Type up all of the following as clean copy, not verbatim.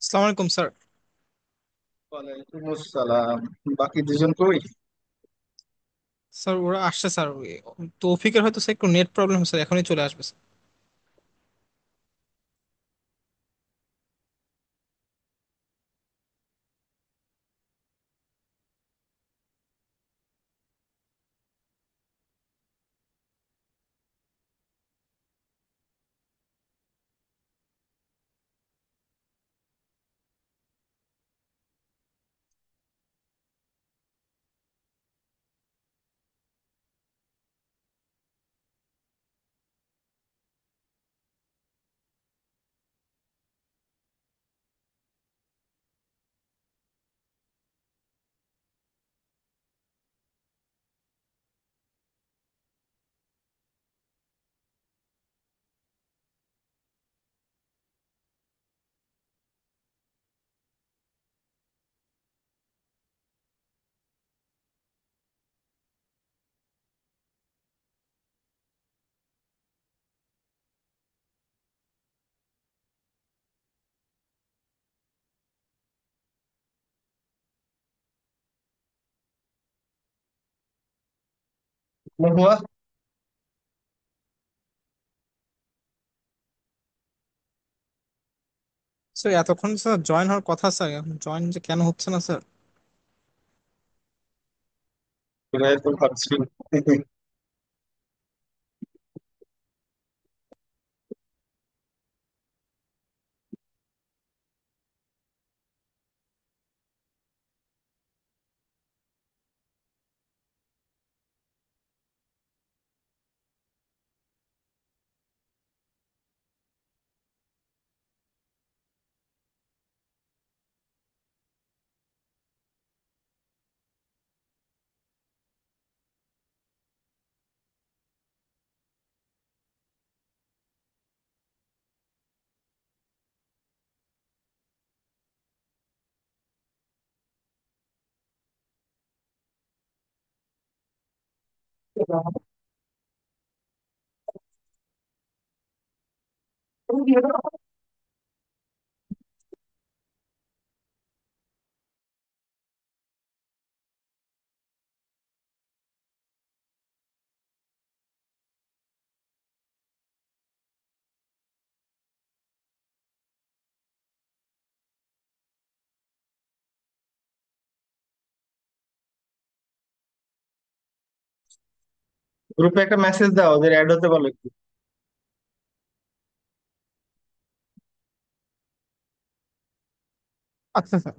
আসসালামু আলাইকুম স্যার। ওয়ালাইকুম আসসালাম। বাকি দুজন কই? স্যার ওরা আসছে স্যার। তৌফিকের হয়তো স্যার একটু নেট প্রবলেম স্যার, এখনই চলে আসবে স্যার। মহুয়া, স্যার এতক্ষণ স্যার জয়েন হওয়ার কথা স্যার, এখন জয়েন যে কেন হচ্ছে না স্যার? এরাই তো ভাবছি। গ্রুপে একটা মেসেজ দাও, ওদের অ্যাড হতে বলো একটু। আচ্ছা স্যার।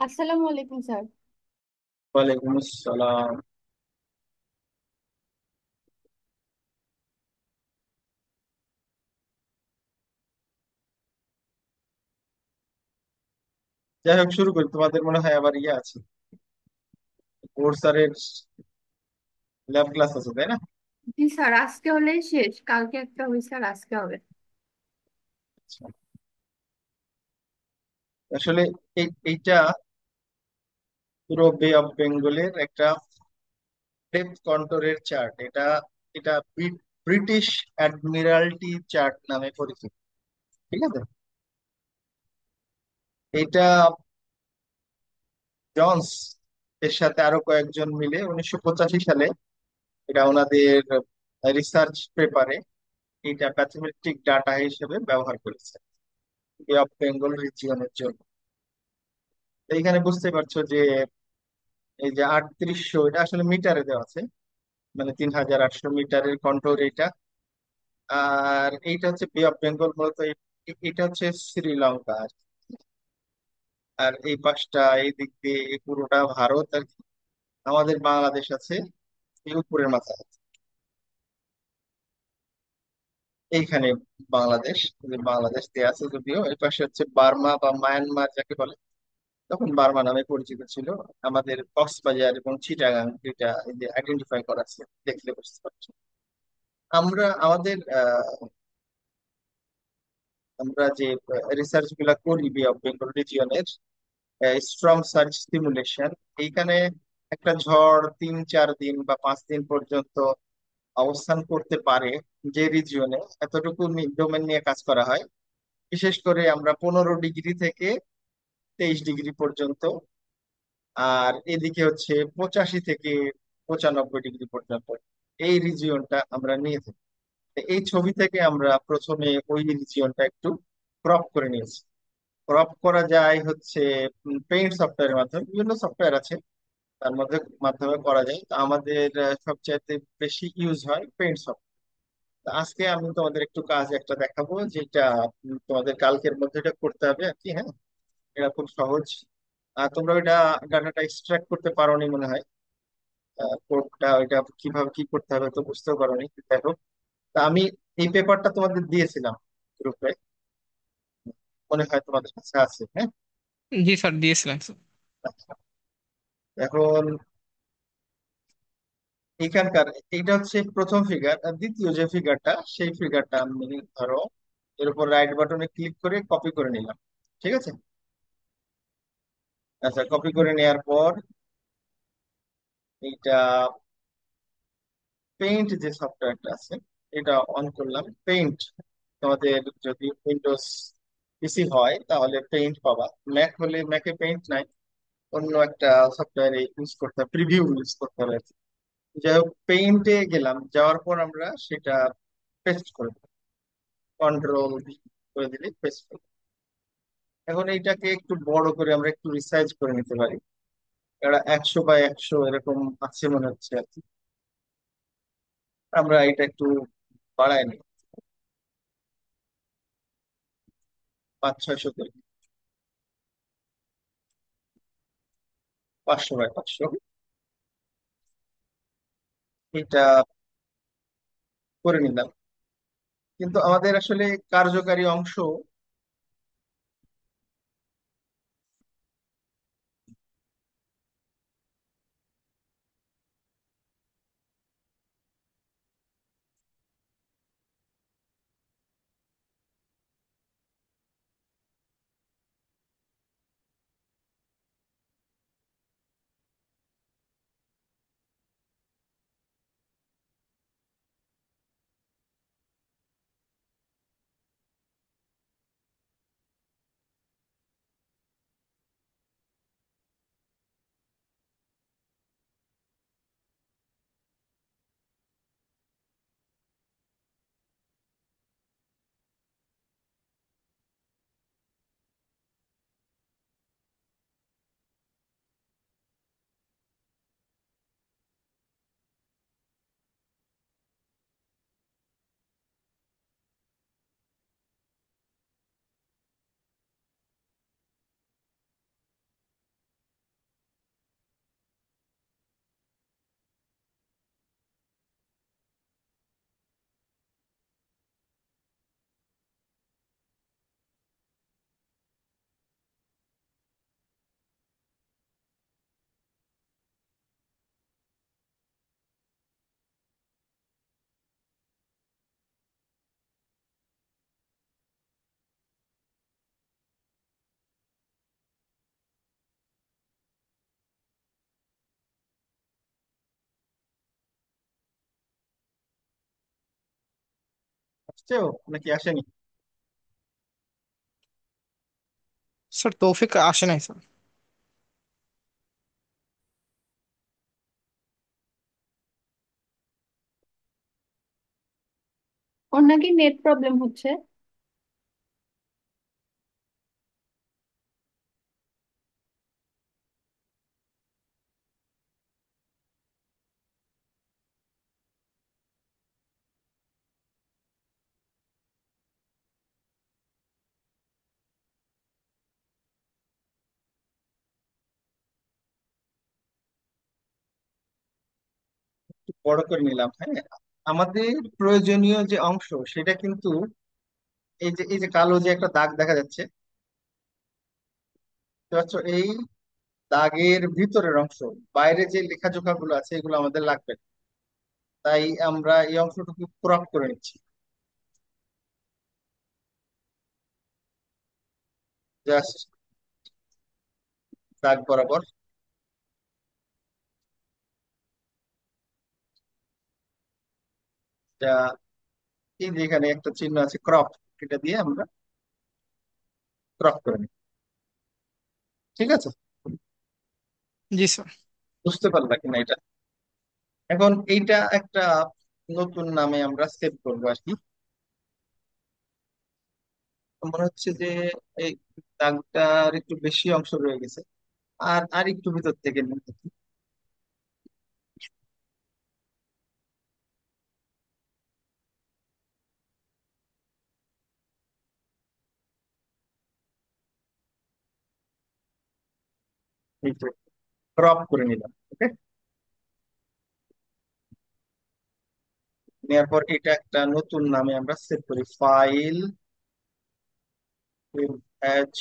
আসসালামু আলাইকুম স্যার। ওয়ালাইকুম আসসালাম। যাই হোক, শুরু করি। তোমাদের মনে হয় আবার ইয়ে আছে, কোর্সারের ল্যাব ক্লাস আছে, তাই না? জি স্যার, আজকে হলেই শেষ, কালকে একটা হয়েছে আর আজকে হবে। আচ্ছা। আসলে এইটা পুরো বে অফ বেঙ্গলের একটা ডেপথ কন্ট্রোলের চার্ট। এটা এটা ব্রিটিশ অ্যাডমিরালটি চার্ট নামে পরিচিত। ঠিক আছে। এটা জন্স এর সাথে আরো কয়েকজন মিলে 1985 সালে এটা ওনাদের রিসার্চ পেপারে এটা ম্যাথমেটিক ডাটা হিসেবে ব্যবহার করেছে বে অফ বেঙ্গল রিজিয়নের জন্য। তো এইখানে বুঝতে পারছো যে এই যে 3800, এটা আসলে মিটারে দেওয়া আছে, মানে 3800 মিটারের কন্ট্রোল এটা। আর এইটা হচ্ছে বে অফ বেঙ্গল, মূলত এটা হচ্ছে শ্রীলঙ্কা আর কি। আর এই পাশটা এই দিক দিয়ে এই পুরোটা ভারত আর কি। আমাদের বাংলাদেশ আছে এই উপরের মাথায়, এইখানে বাংলাদেশ। যে বাংলাদেশ দেয়া আছে, যদিও এই পাশে হচ্ছে বার্মা বা মায়ানমার যাকে বলে, তখন বার্মা নামে পরিচিত ছিল। আমাদের কক্সবাজার এবং চিটাগাং এটা এই যে আইডেন্টিফাই করা আছে, দেখলে বুঝতে পারছি। আমরা আমাদের আমরা যে রিসার্চ গুলা করি বে অফ বেঙ্গল রিজিয়নের, স্ট্রম সার্চ সিমুলেশন, এইখানে একটা ঝড় 3-4 দিন বা 5 দিন পর্যন্ত অবস্থান করতে পারে যে রিজিয়নে, এতটুকু ডোমেন নিয়ে কাজ করা হয়। বিশেষ করে আমরা 15 ডিগ্রি থেকে 23 ডিগ্রি পর্যন্ত, আর এদিকে হচ্ছে 85 থেকে 95 ডিগ্রি পর্যন্ত এই রিজিয়নটা আমরা নিয়ে থাকি। তো এই ছবি থেকে আমরা প্রথমে ওই রিজিয়নটা একটু ক্রপ করে নিয়েছি। ক্রপ করা যায় হচ্ছে পেইন্ট সফটওয়্যারের মাধ্যমে, বিভিন্ন সফটওয়্যার আছে তার মধ্যে মাধ্যমে করা যায়। তো আমাদের সবচাইতে বেশি ইউজ হয় পেইন্ট সফটওয়্যার। আজকে আমি তোমাদের একটু কাজ একটা দেখাবো, যেটা তোমাদের কালকের মধ্যে এটা করতে হবে আর কি। হ্যাঁ, এটা খুব সহজ। আর তোমরা ওইটা ডাটাটা এক্সট্রাক্ট করতে পারোনি মনে হয়। কোডটা ওইটা কিভাবে কি করতে হবে তো বুঝতেও পারোনি। দেখো, তা আমি এই পেপারটা তোমাদের দিয়েছিলাম গ্রুপে, মনে হয় তোমাদের কাছে আছে। হ্যাঁ, জি স্যার, দিয়েছিলেন স্যার। আচ্ছা। এখন এখানকার এইটা হচ্ছে প্রথম ফিগার, আর দ্বিতীয় যে ফিগারটা সেই ফিগারটা আমি ধরো এর উপর রাইট বাটনে ক্লিক করে কপি করে নিলাম। ঠিক আছে। আচ্ছা, কপি করে নেওয়ার পর এইটা পেইন্ট যে সফটওয়্যারটা আছে এটা অন করলাম। পেইন্ট তোমাদের যদি উইন্ডোজ পিসি হয় তাহলে পেইন্ট পাবা, ম্যাক হলে ম্যাকে পেইন্ট নাই, অন্য একটা সফটওয়্যার ইউজ করতে হবে, প্রিভিউ ইউজ করতে হবে আর কি। যাই হোক, পেইন্টে গেলাম, যাওয়ার পর আমরা সেটা পেস্ট করে কন্ট্রোল করে দিলে পেস্ট করব। এখন এইটাকে একটু বড় করে আমরা একটু রিসাইজ করে নিতে পারি। এটা 100 বাই 100 এরকম আছে মনে হচ্ছে আর কি। আমরা এটা একটু বাড়াই নিই, 500-600 করে, 500 বাই 500 এটা করে নিলাম। কিন্তু আমাদের আসলে কার্যকারী অংশ আসছেও নাকি আসেনি? স্যার তৌফিক আসে নাই স্যার। ওর নাকি নেট প্রবলেম হচ্ছে। একটু বড় করে নিলাম, হ্যাঁ। আমাদের প্রয়োজনীয় যে অংশ সেটা কিন্তু এই যে কালো যে একটা দাগ দেখা যাচ্ছে, বুঝতে পারছো? এই দাগের ভিতরের অংশ, বাইরে যে লেখাজোখা গুলো আছে এগুলো আমাদের লাগবে না। তাই আমরা এই অংশটুকু ক্রপ করে নিচ্ছি, জাস্ট দাগ বরাবর। যা এই যে এখানে একটা চিহ্ন আছে ক্রপ, এটা দিয়ে আমরা ক্রপ করে নিই। ঠিক আছে? জি স্যার। বুঝতে পারলা কিনা এটা? এখন এইটা একটা নতুন নামে আমরা সেভ করবো আর কি। মনে হচ্ছে যে এই দাগটার একটু বেশি অংশ রয়ে গেছে, আর আর একটু ভিতর থেকে নিই দেখি। এই তো ক্রপ করে নিলাম, ওকে। নেওয়ার পর এটা একটা নতুন নামে আমরা সেভ করি, ফাইল অ্যাজ,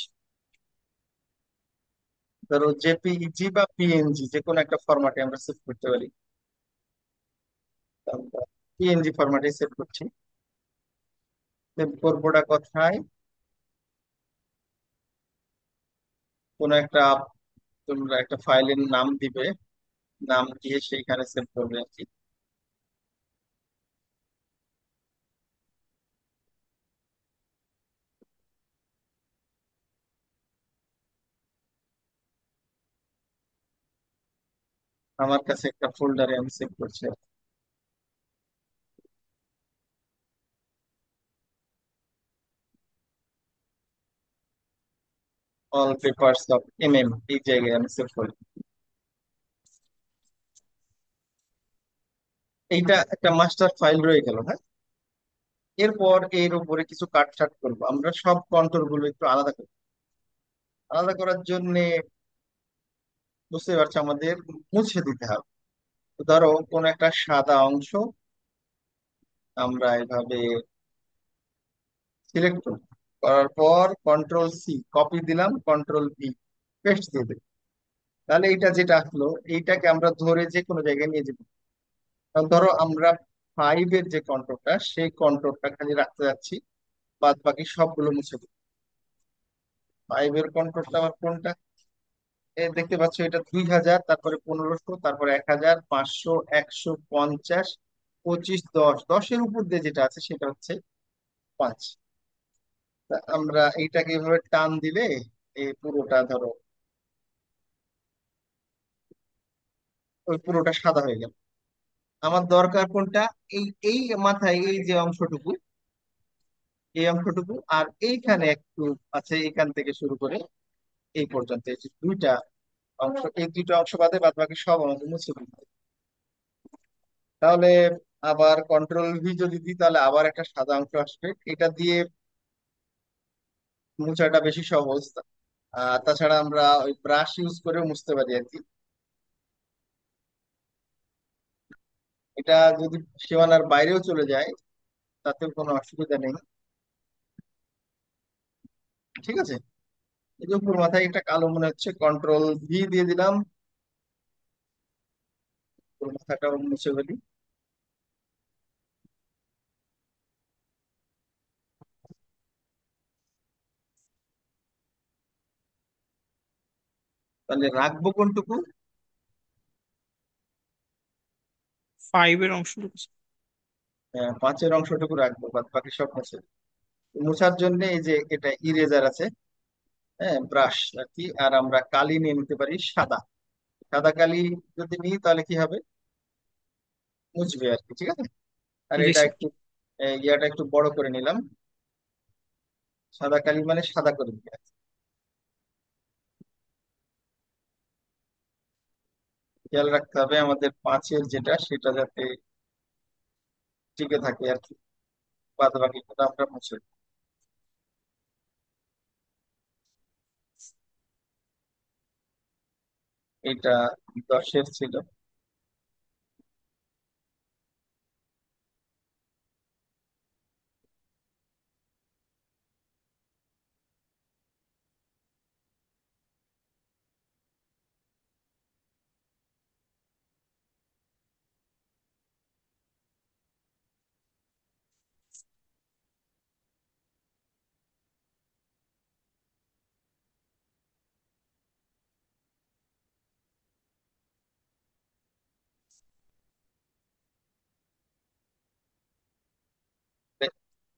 ধরো জেপিইজি বা পিএনজি, যে কোনো একটা ফরম্যাটে আমরা সেভ করতে পারি। আমরা পিএনজি ফরম্যাটে সেভ করছি। সেভ করবোটা কোথায়? কোনো একটা, তোমরা একটা ফাইলের নাম দিবে, নাম দিয়ে সেইখানে সেভ করবে আর কি। আমার কাছে একটা ফোল্ডারে আমি সেভ করছি, অল পেপারস অফ এমএম, এই জায়গায় আমি সেভ করি। এইটা একটা মাস্টার ফাইল রয়ে গেল, হ্যাঁ। এরপর এর উপরে কিছু কাটছাট করবো আমরা, সব কন্ট্রোল গুলো একটু আলাদা করবো। আলাদা করার জন্য বুঝতে পারছো আমাদের মুছে দিতে হবে। তো ধরো কোন একটা সাদা অংশ আমরা এভাবে সিলেক্ট করব, করার পর কন্ট্রোল সি কপি দিলাম, কন্ট্রোল ভি পেস্ট দিয়ে দিলাম। তাহলে এইটা যেটা আসলো, এইটাকে আমরা ধরে যে কোনো জায়গায় নিয়ে যাবো। কারণ ধরো আমরা ফাইভের যে কন্ট্রোলটা, সেই কন্ট্রোলটা খালি রাখতে যাচ্ছি, বাদ বাকি সবগুলো মুছে দিই। ফাইভের কন্ট্রোলটা আমার কোনটা? দেখতে পাচ্ছ, এটা 2000, তারপরে 1500, তারপরে 1000, 500, 150, 25, 10, 10-এর উপর দিয়ে যেটা আছে সেটা হচ্ছে 5। আমরা এইটাকে এভাবে টান দিলে এই পুরোটা ধরো, ওই পুরোটা সাদা হয়ে গেল। আমার দরকার কোনটা? এই এই মাথায় এই যে অংশটুকু, এই অংশটুকু, আর এইখানে একটু আছে, এখান থেকে শুরু করে এই পর্যন্ত, এই যে দুইটা অংশ, এই দুইটা অংশ বাদে বাদ বাকি সব আমাদের মুছে দিতে হবে। তাহলে আবার কন্ট্রোল ভি যদি দিই, তাহলে আবার একটা সাদা অংশ আসবে, এটা দিয়ে মুছাটা বেশি সহজ। তাছাড়া আমরা ওই ব্রাশ ইউজ করে মুছতে পারি আর কি। এটা যদি সীমানার বাইরেও চলে যায় তাতেও কোনো অসুবিধা নেই। ঠিক আছে? এই যে উপর মাথায় একটা কালো মনে হচ্ছে, কন্ট্রোল ভি দিয়ে দিলাম, উপর মাথাটাও মুছে ফেলি। তাহলে রাখবো কোনটুকু? ফাইভের অংশটুকু। পাঁচের অংশটুকু রাখবো, বাদ বাকি সব মুছে দেব। মুছার জন্য এই যে এটা ইরেজার আছে, হ্যাঁ, ব্রাশ আর কি। আর আমরা কালি নিয়ে নিতে পারি সাদা। সাদা কালি যদি নিই তাহলে কি হবে, মুছবে আর কি, ঠিক আছে। আর জি এটা স্যার। একটু ইয়াটা একটু বড় করে নিলাম, সাদা কালি মানে সাদা করে দিবে। খেয়াল রাখতে হবে আমাদের পাঁচের যেটা সেটা যাতে টিকে থাকে আর কি, বাদ বাকি আমরা মুছে দেব। এটা দশের ছিল।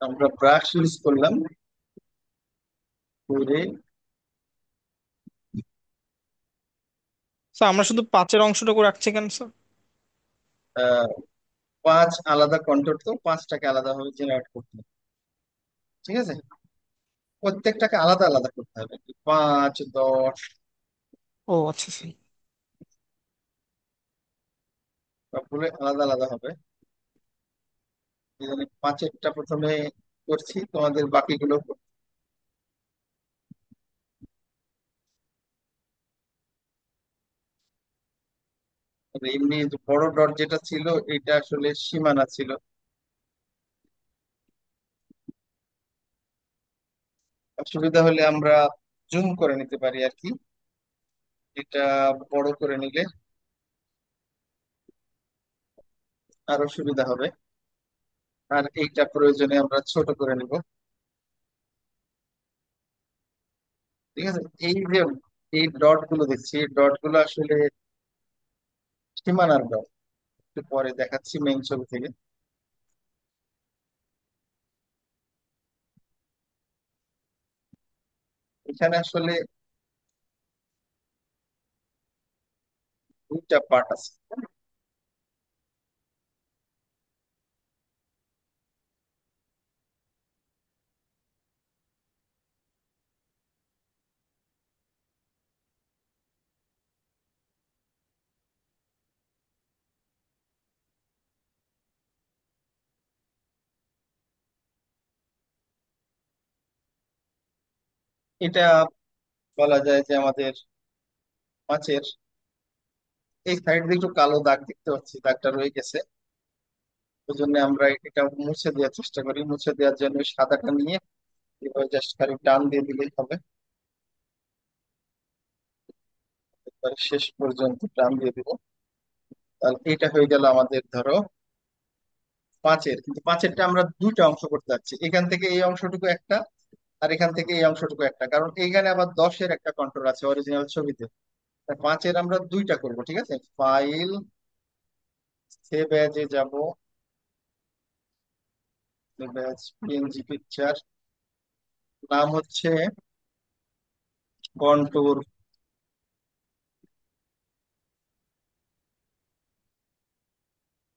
আমরা ব্রাশ ইউজ করলাম করে। স্যার আমরা শুধু পাঁচের অংশটুকু রাখছি কেন স্যার? আহ, পাঁচ আলাদা কন্ট্রোল, তো পাঁচটাকে আলাদা ভাবে জেনারেট করতে হবে, ঠিক আছে। প্রত্যেকটাকে আলাদা আলাদা করতে হবে, 5, 10 ও আচ্ছা স্যার। সবগুলো আলাদা আলাদা হবে। এই জন্য পাঁচেরটা প্রথমে করছি, তোমাদের বাকিগুলো এমনি যে বড় ডট যেটা ছিল এটা আসলে সীমানা ছিল। অসুবিধা হলে আমরা জুম করে নিতে পারি আর কি, এটা বড় করে নিলে আরো সুবিধা হবে। আর এইটা প্রয়োজনে আমরা ছোট করে নিব, ঠিক আছে। এই যে এই ডট গুলো দেখছি, এই ডট গুলো আসলে সীমানার ডট, একটু পরে দেখাচ্ছি মেইন ছবি থেকে। এখানে আসলে দুইটা পার্ট আছে। এটা বলা যায় যে আমাদের মাছের এই সাইড দিয়ে একটু কালো দাগ দেখতে পাচ্ছি, দাগটা রয়ে গেছে। ওই জন্য আমরা এটা মুছে দেওয়ার চেষ্টা করি। মুছে দেওয়ার জন্য ওই সাদাটা নিয়ে এবার জাস্ট খালি টান দিয়ে দিলেই হবে। এবার শেষ পর্যন্ত টান দিয়ে দিব। তাহলে এটা হয়ে গেল আমাদের ধরো পাঁচের। কিন্তু পাঁচেরটা আমরা দুইটা অংশ করতে যাচ্ছি, এখান থেকে এই অংশটুকু একটা, আর এখান থেকে এই অংশটুকু একটা, কারণ এইখানে আবার দশের একটা কন্ট্রোল আছে অরিজিনাল ছবিতে। তা পাঁচের আমরা দুইটা করব, ঠিক আছে। ফাইল, সেভ এজ এ যাব, সেভ এজ পিএনজি পিকচার, নাম হচ্ছে কন্ট্রোল,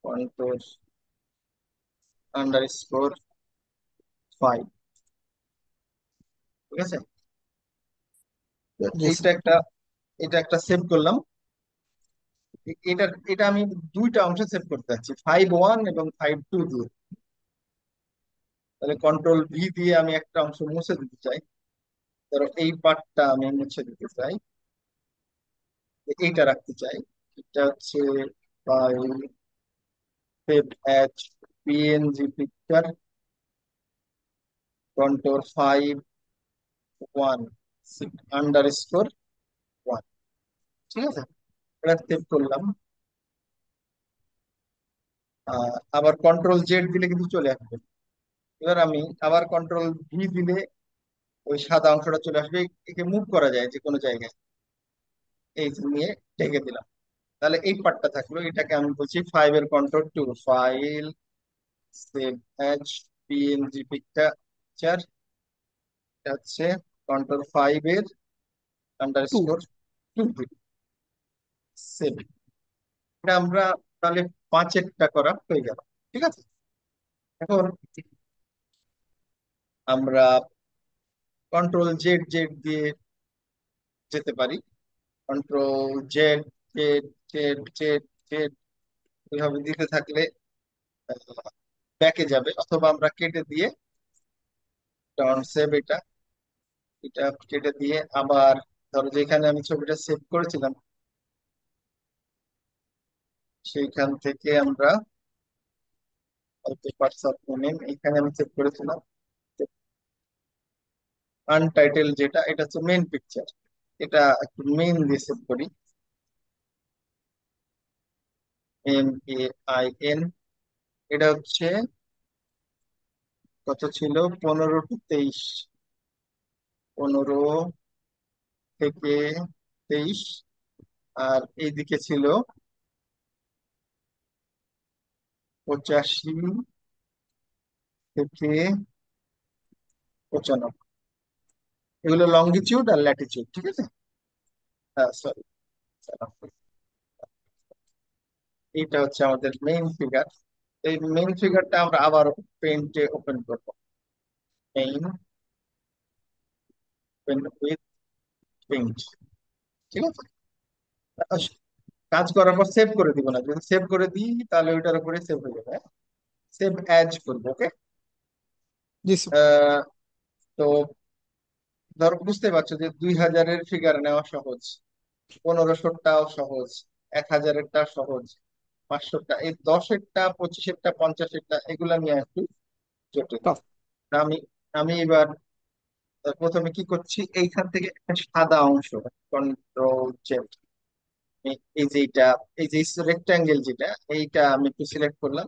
কন্ট্রোল আন্ডারস্কোর 5, ঠিক আছে। তো জি এইটা স্যার। একটা, এটা একটা সেভ করলাম। এটা এটা আমি দুইটা অংশে সেভ করতে যাচ্ছি, 5.1 এবং 5.2 দিয়ে। তাহলে কন্ট্রোল ভি দিয়ে আমি একটা অংশ মুছে দিতে চাই। ধরো এই পার্টটা আমি মুছে দিতে চাই, এইটা রাখতে চাই। এটা হচ্ছে file, save as PNG picture, control 5.1 underscore 1, ঠিক আছে। এটা সেভ করলাম। আবার কন্ট্রোল জেড দিলে কিন্তু চলে আসবে। এবার আমি আবার কন্ট্রোল ভি দিলে ওই সাদা অংশটা চলে আসবে। একে মুভ করা যায় যে কোনো জায়গায়, এই যে নিয়ে ঢেকে দিলাম। তাহলে এই পার্টটা থাকলো, এটাকে আমি বলছি 5 এর control 2, file, save as PNG picture, এটা হচ্ছে Ctrl 5 এর টু। Underscore 2 save. এটা আমরা তাহলে 5-এরটা করা হয়ে গেল। ঠিক আছে, এখন আমরা Ctrl Z দিয়ে যেতে পারি। Ctrl Z Z Z Z, এইভাবে দিতে থাকলে ব্যাকে যাবে, অথবা আমরা কেটে দিয়ে ডন সেভ, এটা এটা কেটে দিয়ে আবার ধরো যেখানে আমি ছবিটা সেভ করেছিলাম সেইখান থেকে আমরা হয়তো নেম এখানে আমি সেভ করেছিলাম আনটাইটেল, যেটা এটা হচ্ছে মেইন পিকচার, এটা একটু মেইন দিয়ে সেভ করি। MAIN, এটা হচ্ছে কত ছিল, 15 to 23, 15 থেকে 23, আর এইদিকে ছিল 85 থেকে 95। এগুলো লঙ্গিটিউড আর ল্যাটিটিউড, ঠিক আছে। হ্যাঁ, সরি, এইটা হচ্ছে আমাদের মেইন ফিগার। এই মেইন ফিগারটা আমরা আবার পেইন্টে ওপেন করবো। মেইন, ওপেন উইথ পেইন্ট, ঠিক আছে। আস, কাজ করার পর সেভ করে দিব না, যদি সেভ করে দিই তাহলে ওইটার উপরে সেভ হয়ে যাবে। সেভ অ্যাজ করবো, ওকে। জি স্যার। তো ধরো বুঝতে পারছো যে 2000-এর ফিগার নেওয়া সহজ, 1500টাও সহজ, 1000-এরটা সহজ, 500টা, এই 10-এরটা, 25-এরটা, 50-এরটা এগুলা নিয়ে একটু জটিল। টাফ। আমি আমি এবার প্রথমে কি করছি, এইখান থেকে একটা সাদা অংশ, Ctrl Z, এই যে এইটা, এই যে রেক্টাঙ্গেল যেটা, এইটা আমি একটু সিলেক্ট করলাম।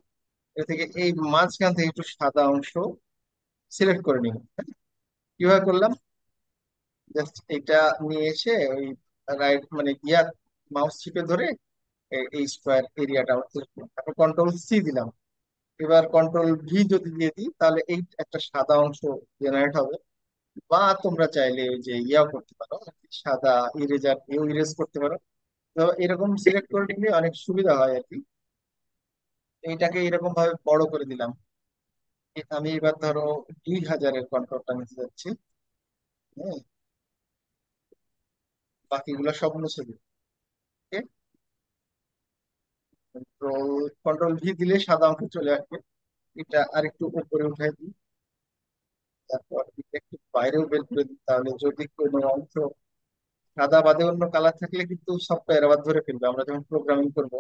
এর থেকে এই মাঝখান থেকে একটু সাদা অংশ সিলেক্ট করে নিব। কিভাবে করলাম, জাস্ট এটা নিয়ে এসে ওই রাইট মানে গিয়ার মাউস চিপে ধরে এই স্কোয়ার এরিয়াটা সিলেক্ট করলাম, তারপর Ctrl C দিলাম। এবার Ctrl V যদি দিয়ে দিই তাহলে এই একটা সাদা অংশ জেনারেট হবে। বা তোমরা চাইলে ওই যে ইয়াও করতে পারো, সাদা ইরেজার দিয়েও ইরেজ করতে পারো। তো এরকম সিলেক্ট করে নিলে অনেক সুবিধা হয় আর কি। এইটাকে এরকম ভাবে বড় করে দিলাম। আমি এবার ধরো 2000-এর কন্ট্রোলটা নিতে যাচ্ছি। হ্যাঁ, বাকিগুলো সব মুছে দিই। Ctrl V দিলে সাদা অংশ চলে আসবে। এটা আরেকটু উপরে উঠাই দিই, তারপর এটা একটু বাইরেও বের করে দিই, তাহলে যদি কোনো অংশ সাদা বাদে অন্য কালার থাকলে কিন্তু সফটওয়্যার আবার ধরে ফেলবে আমরা যখন প্রোগ্রামিং করবো।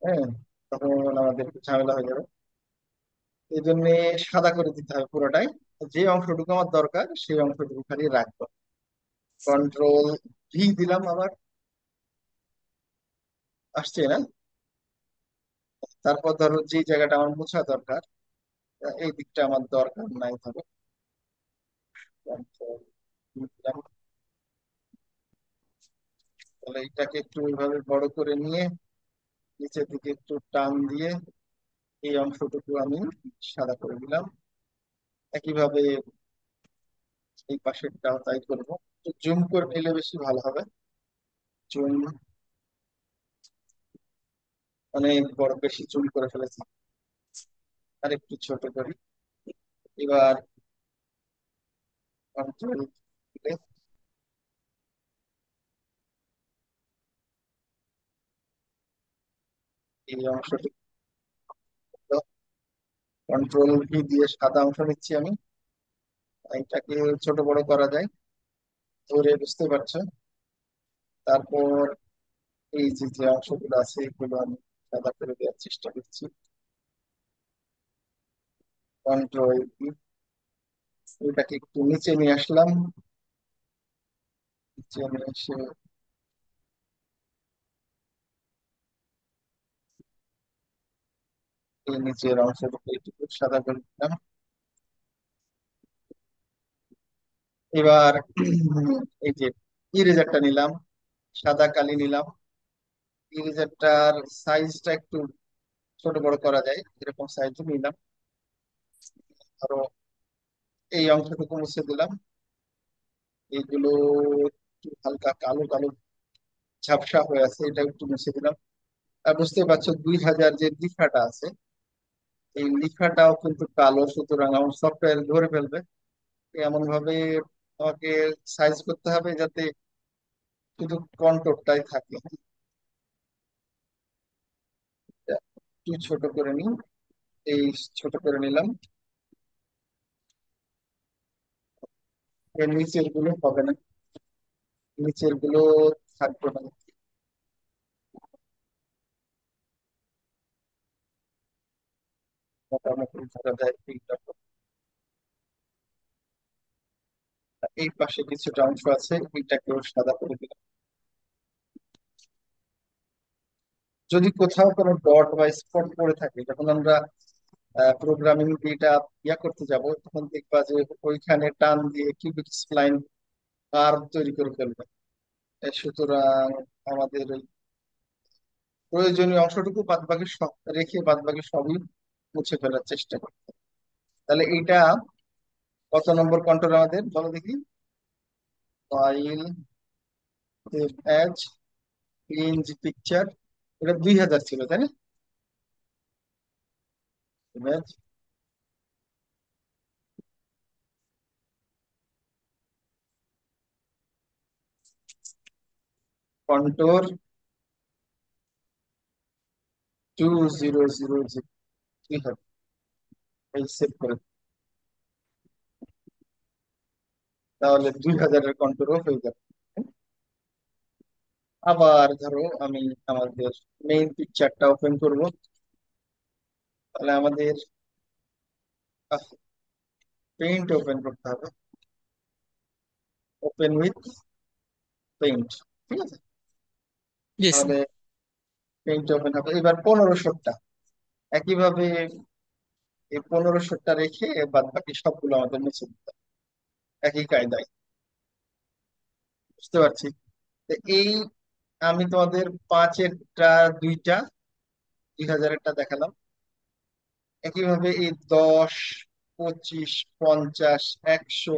হ্যাঁ, তখন আমাদের একটু ঝামেলা হয়ে যাবে। এই জন্য সাদা করে দিতে হবে পুরোটাই। যে অংশটুকু আমার দরকার সেই অংশটুকু খালি রাখবো। Ctrl V দিলাম আবার, আসছে না। তারপর ধরো যে জায়গাটা আমার মোছা দরকার, এই দিকটা আমার দরকার নাই ধরো, Ctrl V দিলাম। তাহলে এটাকে একটু এইভাবে বড় করে নিয়ে নিচের দিকে একটু টান দিয়ে এই অংশটুকু আমি সাদা করে দিলাম। একইভাবে এই পাশেরটাও তাই করবো। জুম করে নিলে বেশি ভালো হবে। জুম, অনেক বড়, বেশি জুম করে ফেলেছি, আর একটু ছোট করি। এবার কন্ট্রোল এই অংশটি, Ctrl V দিয়ে সাদা অংশ নিচ্ছি আমি। এটাকে ছোট বড় করা যায়, ধরে বুঝতে পারছো। তারপর এই যে যে অংশগুলো আছে এগুলো আমি সাদা করে দেওয়ার চেষ্টা করছি। Ctrl V, এটাকে একটু নিচে নিয়ে আসলাম। নিচে নিয়ে এসে এই নিচের অংশটুকু একটু সাদা করে দিলাম। এবার এই যে ইরেজারটা নিলাম, সাদা কালি নিলাম। ইরেজারটার সাইজটা একটু ছোট বড় করা যায়, এরকম সাইজ নিলাম। ধরো এই অংশটুকু মুছে দিলাম, এইগুলো একটু হালকা কালো কালো ঝাপসা হয়ে আছে, এটা একটু মুছে দিলাম। আর বুঝতে পারছো 2000 যে লিখাটা আছে, এই লিখাটাও কিন্তু কালো, সুতরাং আমার সফটওয়্যার ধরে ফেলবে। এমন ভাবে আমাকে সাইজ করতে হবে যাতে শুধু কন্ট্রোলটাই থাকে। একটু ছোট করে নিই, এই ছোট করে নিলাম। এর নিচের গুলো হবে না, নিচের গুলো থাকবে না, মোটামুটি ধরা যায় এইরকম। এই পাশে কিছুটা অংশ আছে, এইটাকেও সাদা করে দিলাম। যদি কোথাও কোনো ডট বা স্পট পড়ে থাকে, যখন আমরা প্রোগ্রামিং এটা করতে যাব, তখন দেখবা যে ওইখানে টান দিয়ে কিউবিক স্প্লাইন কার্ভ তৈরি করে ফেলবে। সুতরাং আমাদের ওই প্রয়োজনীয় অংশটুকু বাদ বাকি সব রেখে বাদ বাকি সবই মুছে ফেলার চেষ্টা করতে হবে। তাহলে এইটা কত নম্বর কন্ট্রোল আমাদের বলো দেখি? File, save as, clean picture. এটা 2000 ছিল তাই না? ইমেজ, কন্ট্রোল 2000, কি হবে এই সেভ করে, তাহলে 2000-এর কন্ট্রোল হয়ে যাবে। আবার ধরো আমি আমাদের মেইন পিকচারটা ওপেন করব। তাহলে আমাদের পেইন্ট ওপেন করতে হবে, ওপেন উইথ পেইন্ট। ঠিক আছে, জি স্যার। তাহলে পেইন্ট ওপেন হবে। এবার 1500টা একইভাবে, এই 1500টা রেখে বাদ বাকি সবগুলো আমাদের মুছে দিতে হবে একই কায়দায়। বুঝতে পারছি। তো এই আমি তোমাদের 5-এরটা দুইটা, 2000-এরটা দেখালাম। একইভাবে এই 10, 25, 50, 100,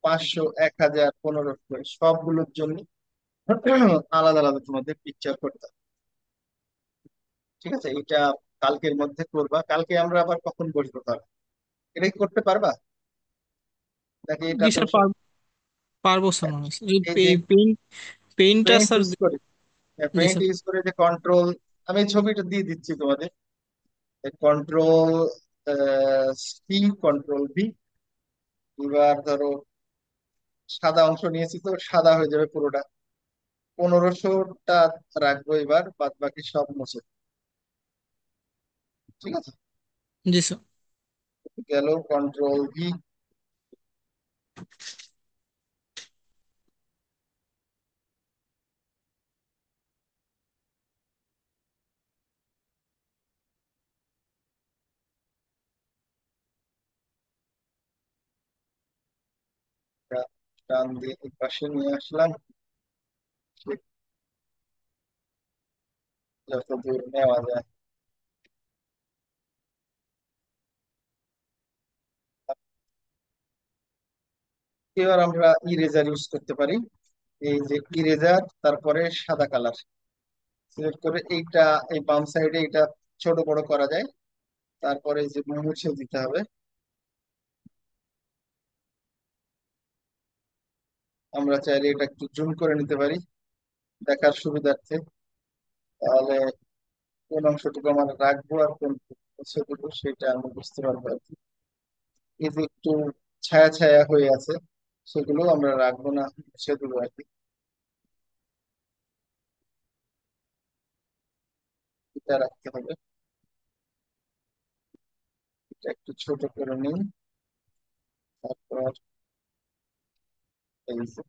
500, 1000, 1500 সবগুলোর জন্য আলাদা আলাদা তোমাদের পিকচার করতে হবে। ঠিক আছে, এটা কালকের মধ্যে করবা। কালকে আমরা আবার কখন বসবো তাহলে? এটা কি করতে পারবা নাকি এটা জি তো স্যার, পারবো স্যার মনে হচ্ছে। যদি এই যে পেইন্টটা পেইন্ট স্যার। ইউজ করে, জি পেইন্ট স্যার। ইউজ করে যে কন্ট্রোল, আমি এই ছবিটা দিয়ে দিচ্ছি তোমাদের। Control C, control V. এবার ধরো সাদা অংশ নিয়েছি তো সাদা হয়ে যাবে পুরোটা। 1500টা রাখবো, এবার বাদ বাকি সব মুছে। ঠিক আছে, জি স্যার। গেল কন্ট্রোল ভি। টান দিয়ে এই পাশে নিয়ে আসলাম, যত দূর নেওয়া যায়। এবার আমরা ইরেজার ইউজ করতে পারি। এই যে ইরেজার, তারপরে সাদা কালার সিলেক্ট করে এইটা, এই বাম সাইডে এটা ছোট বড় করা যায়। তারপরে এই যে মুছে দিতে হবে। আমরা চাইলে এটা একটু জুম করে নিতে পারি দেখার সুবিধার্থে। তাহলে কোন অংশটুকু আমরা রাখবো আর কোন মুছে দেবো সেটা আমরা বুঝতে পারবো আর কি। এই যে একটু ছায়া ছায়া হয়ে আছে, সেগুলো আমরা রাখবো না, মুছে দেবো আর কি। এটা রাখতে হবে। এটা একটু ছোট করে নিই। তারপর এই যে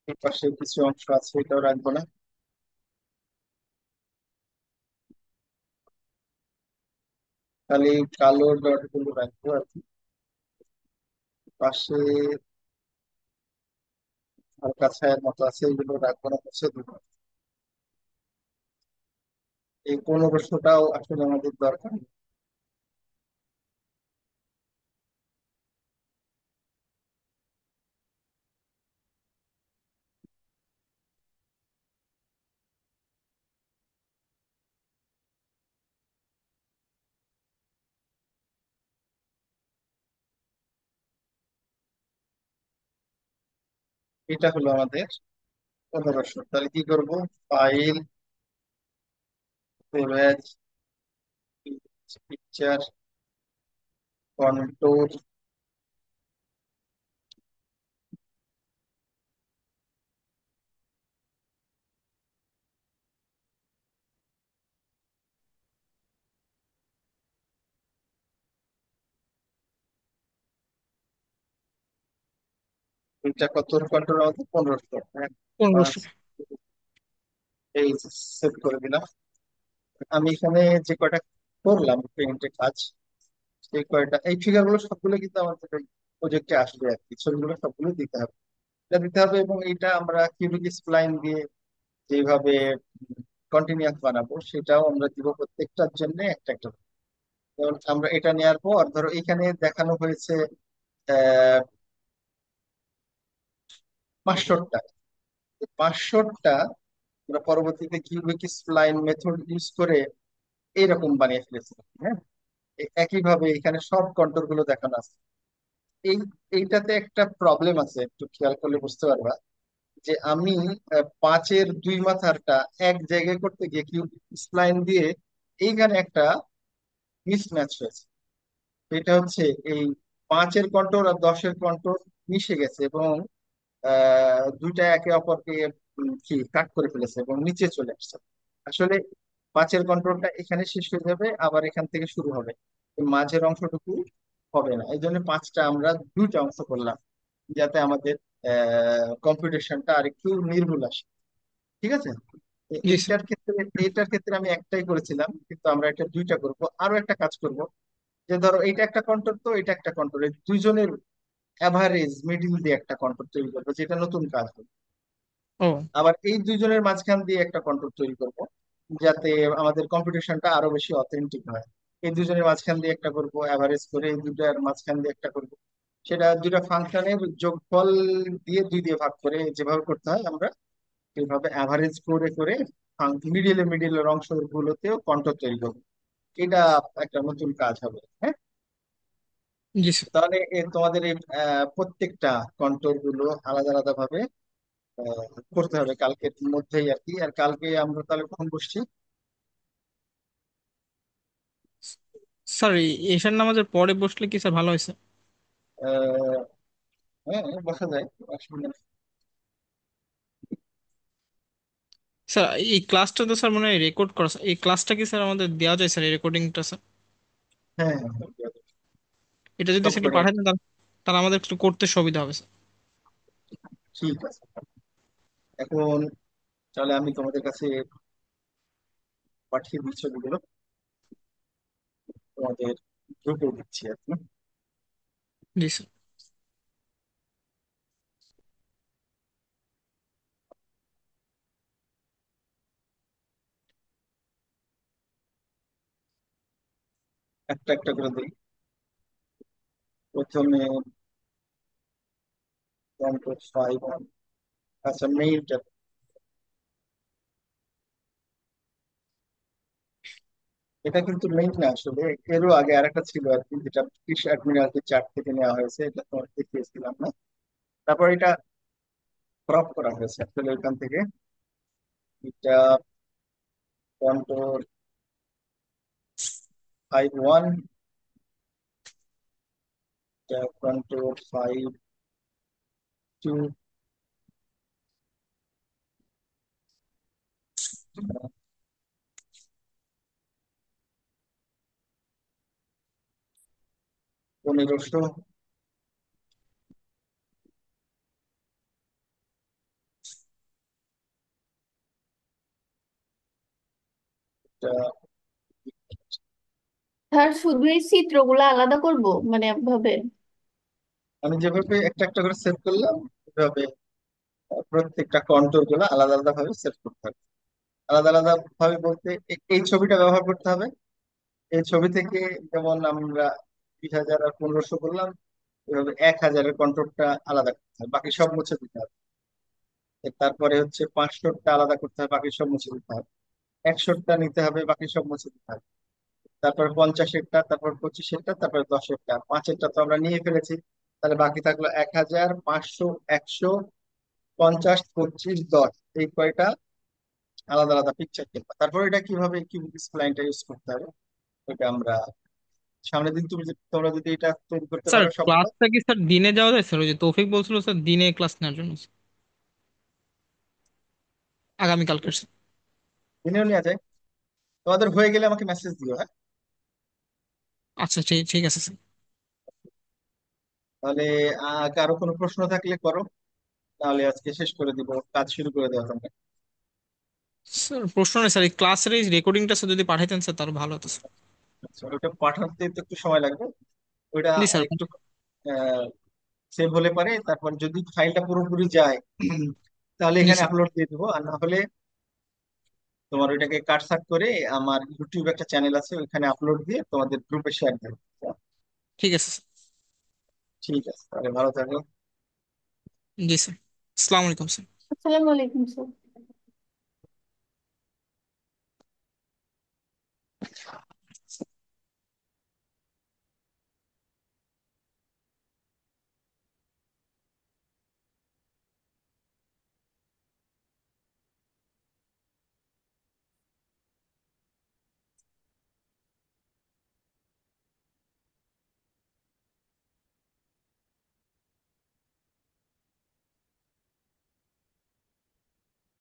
এই পাশে কিছু অংশ আছে, এটাও রাখবো না। খালি কালো ডট গুলো রাখবো আর কি। পাশে হালকা ছায়ার মতো আছে, এগুলো রাখবো না, মুছে দেবো। এই 1500টাও আসলে আমাদের দরকার নেই। এটা হলো আমাদের 1500। তাহলে কি করব? File, save age, picture, control. এটা কত কন্ট্রোল? আমাদের 1500। এক, 1500। পাঁচ, এই সেভ করে দিলাম। আমি এখানে যে কয়টা করলাম পেইন্টে কাজ, সেই কয়টা এই ফিগার গুলো সবগুলো কিন্তু আমাদের প্রজেক্টে আসবে আর কি, ছবিগুলো সবগুলো দিতে হবে। এটা দিতে হবে, এবং এটা আমরা কিউবিক স্প্লাইন দিয়ে যেভাবে কন্টিনিউয়াস বানাবো সেটাও আমরা দিব প্রত্যেকটার জন্য একটা একটা করে। যেমন আমরা এটা নেওয়ার পর ধরো এখানে দেখানো হয়েছে 500টা। 500টা আমরা পরবর্তীতে কিউবিক স্প্লাইন মেথড ইউজ করে এইরকম বানিয়ে ফেলেছিলাম। হ্যাঁ, একইভাবে এখানে সব কন্ট্রোল গুলো দেখানো আছে। এই এইটাতে একটা প্রবলেম আছে, একটু খেয়াল করলে বুঝতে পারবা। যে আমি 5-এর 2 মাথারটা এক জায়গায় করতে গিয়ে কিউব স্প্লাইন দিয়ে এইখানে একটা মিসম্যাচ হয়েছে। এটা হচ্ছে এই 5-এর কন্ট্রোল আর 10-এর কন্ট্রোল মিশে গেছে, এবং দুইটা একে অপরকে কি কাট করে ফেলেছে এবং নিচে চলে আসছে। আসলে 5-এর কন্ট্রোলটা এখানে শেষ হয়ে যাবে, আবার এখান থেকে শুরু হবে, এই মাঝের অংশটুকু হবে না। এই জন্য 5টা আমরা দুইটা অংশ করলাম, যাতে আমাদের কম্পিটিশনটা আর একটু নির্ভুল আসে। ঠিক আছে? জি স্যার। এইটার ক্ষেত্রে আমি একটাই করেছিলাম, কিন্তু আমরা এটা দুইটা করব। আরো একটা কাজ করব, যে ধরো এইটা একটা কন্ট্রোল, তো এটা একটা কন্ট্রোল, এই দুইজনের অ্যাভারেজ মিডিল দিয়ে একটা কন্ট্রোল তৈরি করবো, যেটা নতুন কাজ হবে। ও। আবার এই দুইজনের মাঝখান দিয়ে একটা কন্ট্রোল তৈরি করব, যাতে আমাদের কম্পিটিশনটা আরো বেশি অথেন্টিক হয়। এই দুজনের মাঝখান দিয়ে একটা করব অ্যাভারেজ করে, এই দুটার মাঝখান দিয়ে একটা করব। সেটা দুইটা ফাংশনের যোগফল দিয়ে 2 দিয়ে ভাগ করে যেভাবে করতে হয় আমরা এইভাবে অ্যাভারেজ করে করে মিডিলের অংশগুলোতেও কন্ট্রোল তৈরি করবো। এটা একটা নতুন কাজ হবে। হ্যাঁ, জি স্যার। তাহলে তোমাদের এই প্রত্যেকটা কন্ট্রোল গুলো আলাদা আলাদা ভাবে করতে হবে কালকের মধ্যেই আর কি। আর কালকে আমরা তাহলে কখন বসছি? স্যার এই এশার নামাজের পরে বসলে কি স্যার ভালো হয় স্যার? আহ, হ্যাঁ, বসা যায়, অসুবিধা নেই। স্যার এই ক্লাসটা তো স্যার মনে হয় রেকর্ড করা স্যার। এই ক্লাসটা কি স্যার আমাদের দেওয়া যায় স্যার, এই রেকর্ডিংটা স্যার? হ্যাঁ, হ্যাঁ, হ্যাঁ, এটা যদি স্টপ স্যার একটু করে। পাঠাতেন তাহলে তাহলে আমাদের একটু করতে সুবিধা হবে স্যার। ঠিক আছে। এখন তাহলে আমি তোমাদের কাছে পাঠিয়ে দিচ্ছি ছবিগুলো, তোমাদের গ্রুপে দিচ্ছি আর কি। জি স্যার। একটা একটা করে দিই। প্রথমে 1.5। আচ্ছা, মেইলটা। এটা কিন্তু মেইল না আসলে, এরও আগে আরেকটা ছিল আর কি, যেটা ব্রিটিশ অ্যাডমিরালটি চার্ট থেকে নেওয়া হয়েছে, এটা তোমার দেখিয়েছিলাম না? তারপর এটা ক্রপ করা হয়েছে আসলে এখান থেকে। এটা Ctrl+5(1), এটা Ctrl+5(2), 1500, এটা স্যার শুধু এই চিত্রগুলো আলাদা করব মানে ভাবে? আমি যেভাবে একটা একটা করে সেভ করলাম, এভাবে প্রত্যেকটা কন্ট্রোল গুলো আলাদা আলাদা ভাবে সেভ করতে হবে। আলাদা আলাদা ভাবে বলতে এই ছবিটা ব্যবহার করতে হবে। এই ছবি থেকে যেমন আমরা 20,000 আর 1500 করলাম, এভাবে 1,000-এর কন্ট্রোলটা আলাদা করতে হবে, বাকি সব মুছে দিতে হবে। তারপরে হচ্ছে 500টা আলাদা করতে হবে, বাকি সব মুছে দিতে হবে। 100টা নিতে হবে, বাকি সব মুছে দিতে হবে। তারপর 50-এরটা, তারপর 25-এরটা, তারপর 10-এরটা, 5-এরটা তো আমরা নিয়ে ফেলেছি। তাহলে বাকি থাকলো 1,000, 500, 100, 50, 25, 10, এই কয়টা আলাদা আলাদা পিকচার কিনবা। তারপর এটা কিভাবে কিউবিক স্প্লাইনটা ইউজ করতে হবে ওইটা আমরা সামনের দিন, তোমরা যদি এটা তৈরি করতে স্যার পারো সবগুলো। ক্লাসটা কি স্যার দিনে যাওয়া যায় স্যার? ওই যে তৌফিক বলছিল স্যার দিনে ক্লাস নেওয়ার জন্য, আগামীকালকে স্যার। দিনেও নেওয়া যায়। তোমাদের হয়ে গেলে আমাকে মেসেজ দিও, হ্যাঁ? আচ্ছা, ঠিক ঠিক আছে স্যার। তাহলে কারো কোনো প্রশ্ন থাকলে করো, তাহলে আজকে শেষ করে দিব, কাজ শুরু করে দেওয়া তোমরা। স্যার প্রশ্ন নেই স্যার, এই ক্লাসের এই রেকর্ডিংটা স্যার যদি পাঠাইতেন স্যার তাহলে ভালো হতো স্যার। আচ্ছা, ওটা পাঠাতে তো একটু সময় লাগবে। ওইটা জি স্যার। একটু সেভ হলে পারে, তারপর যদি ফাইলটা পুরোপুরি যায় তাহলে জি এখানে স্যার। আপলোড দিয়ে দেবো, আর না হলে তোমার ওইটাকে কাটছাট করে আমার ইউটিউব একটা চ্যানেল আছে, ওইখানে আপলোড দিয়ে তোমাদের গ্রুপে শেয়ার দেবো। ঠিক আছে স্যার। ঠিক আছে, তাহলে ভালো থাকো। জি স্যার। আসসালামু আলাইকুম স্যার। আসসালামু আলাইকুম স্যার।